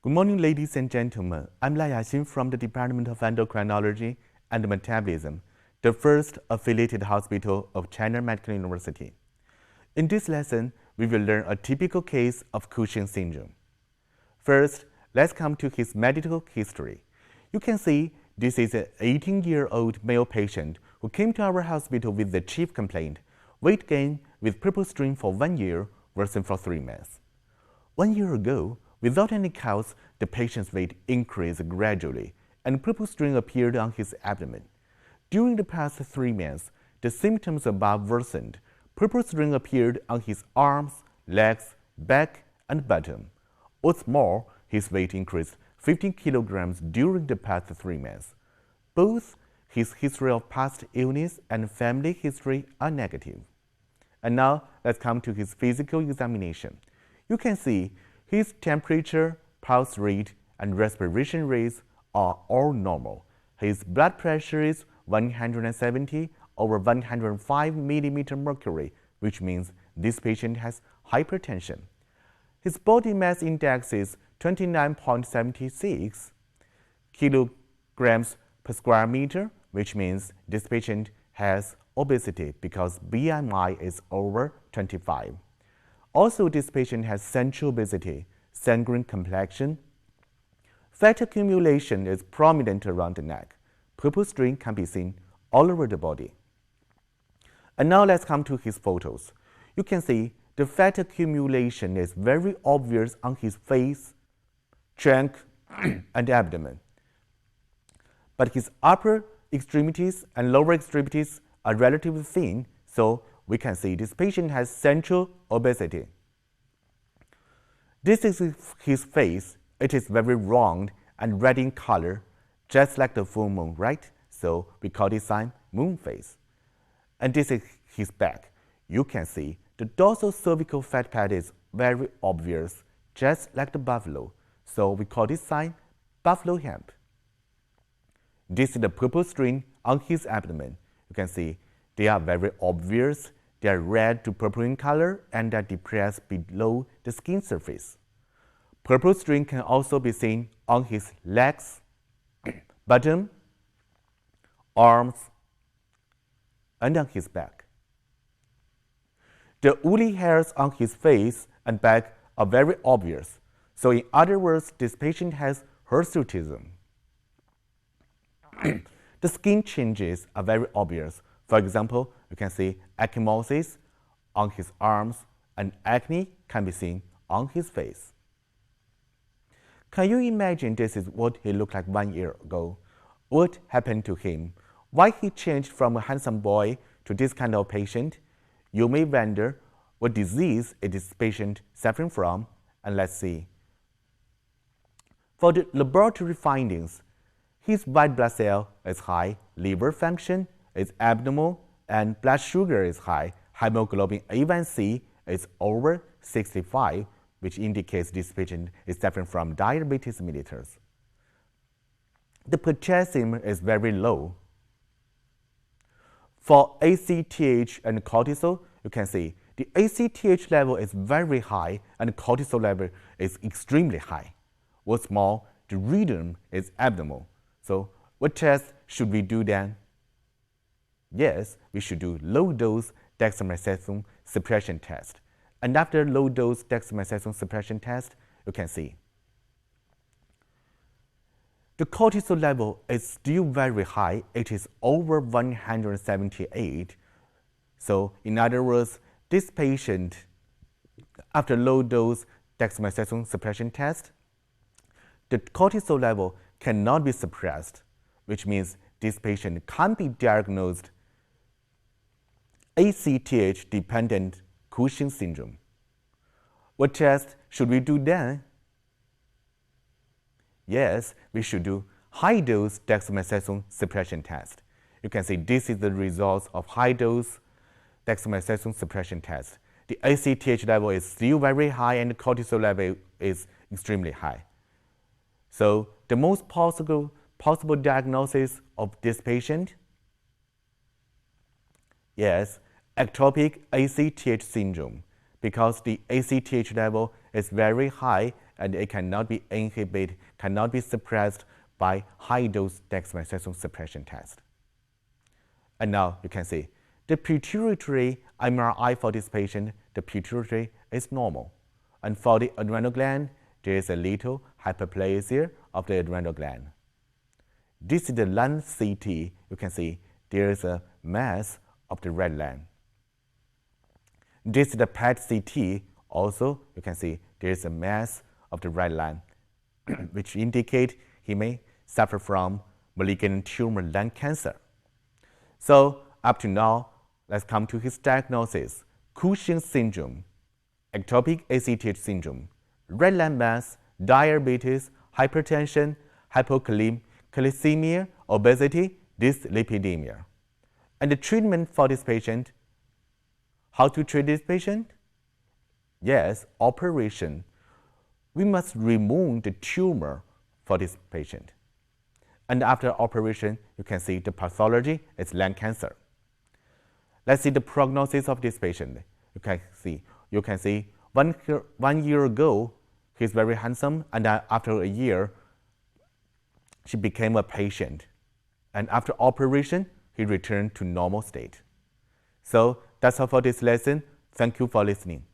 Good morning, ladies and gentlemen. I'm Lai Yaxin from the Department of Endocrinology and Metabolism, the first affiliated hospital of China Medical University. In this lesson, we will learn a typical case of Cushing syndrome. First, let's come to his medical history. You can see this is an 18-year-old male patient who came to our hospital with the chief complaint: weight gain with purple string for 1 year, worsened for 3 months. 1 year ago, without any cause, the patient's weight increased gradually, and purple string appeared on his abdomen. During the past 3 months, the symptoms above worsened. Purple string appeared on his arms, legs, back, and bottom. What's more, his weight increased 15 kilograms during the past 3 months. Both his history of past illness and family history are negative. And now, let's come to his physical examination. You can see his temperature, pulse rate, and respiration rates are all normal. His blood pressure is 170 over 105 millimeter mercury, which means this patient has hypertension. His body mass index is 29.76 kilograms per square meter, which means this patient has obesity because BMI is over 25. Also, this patient has central obesity, sanguine complexion. Fat accumulation is prominent around the neck. Purple string can be seen all over the body. And now let's come to his photos. You can see the fat accumulation is very obvious on his face, trunk, and abdomen. But his upper extremities and lower extremities are relatively thin, so we can see this patient has central obesity. This is his face. It is very round and red in color, just like the full moon, right? So we call this sign moon face. And this is his back. You can see the dorsal cervical fat pad is very obvious, just like the buffalo. So we call this sign buffalo hump. This is the purple string on his abdomen. You can see they are very obvious. They are red to purple in color and are depressed below the skin surface. Purple string can also be seen on his legs, bottom, arms, and on his back. The woolly hairs on his face and back are very obvious. So in other words, this patient has hirsutism. The skin changes are very obvious. For example, you can see ecchymosis on his arms, and acne can be seen on his face. Can you imagine this is what he looked like 1 year ago? What happened to him? Why he changed from a handsome boy to this kind of patient? You may wonder what disease is this patient suffering from, and let's see. For the laboratory findings, his white blood cell is high, liver function is abnormal, and blood sugar is high. Hemoglobin A1C is over 65, which indicates this patient is suffering from diabetes mellitus. The potassium is very low. For ACTH and cortisol, you can see the ACTH level is very high and cortisol level is extremely high. What's more, the rhythm is abnormal. So what test should we do then? Yes, we should do low-dose dexamethasone suppression test. And after low-dose dexamethasone suppression test, you can see the cortisol level is still very high. It is over 178. So in other words, this patient, after low-dose dexamethasone suppression test, the cortisol level cannot be suppressed, which means this patient can't be diagnosed ACTH-dependent Cushing syndrome. What test should we do then? Yes, we should do high-dose dexamethasone suppression test. You can see this is the results of high-dose dexamethasone suppression test. The ACTH level is still very high and the cortisol level is extremely high. So the most possible diagnosis of this patient? Yes, ectopic ACTH syndrome, because the ACTH level is very high and it cannot be inhibited, cannot be suppressed by high-dose dexamethasone suppression test. And now you can see the pituitary MRI for this patient, the pituitary is normal. And for the adrenal gland, there is a little hyperplasia of the adrenal gland. This is the lung CT. You can see there is a mass of the red lung. This is the PET CT. Also, you can see there is a mass of the red lung, which indicate he may suffer from malignant tumor lung cancer. So up to now, let's come to his diagnosis: Cushing syndrome, ectopic ACTH syndrome, red lung mass, diabetes, hypertension, hypoglycemia, obesity, dyslipidemia. And the treatment for this patient, how to treat this patient? Yes, operation. We must remove the tumor for this patient. And after operation, you can see the pathology is lung cancer. Let's see the prognosis of this patient. You can see 1 year ago, he's very handsome, and after a year, she became a patient. And after operation, he returned to normal state. So that's all for this lesson. Thank you for listening.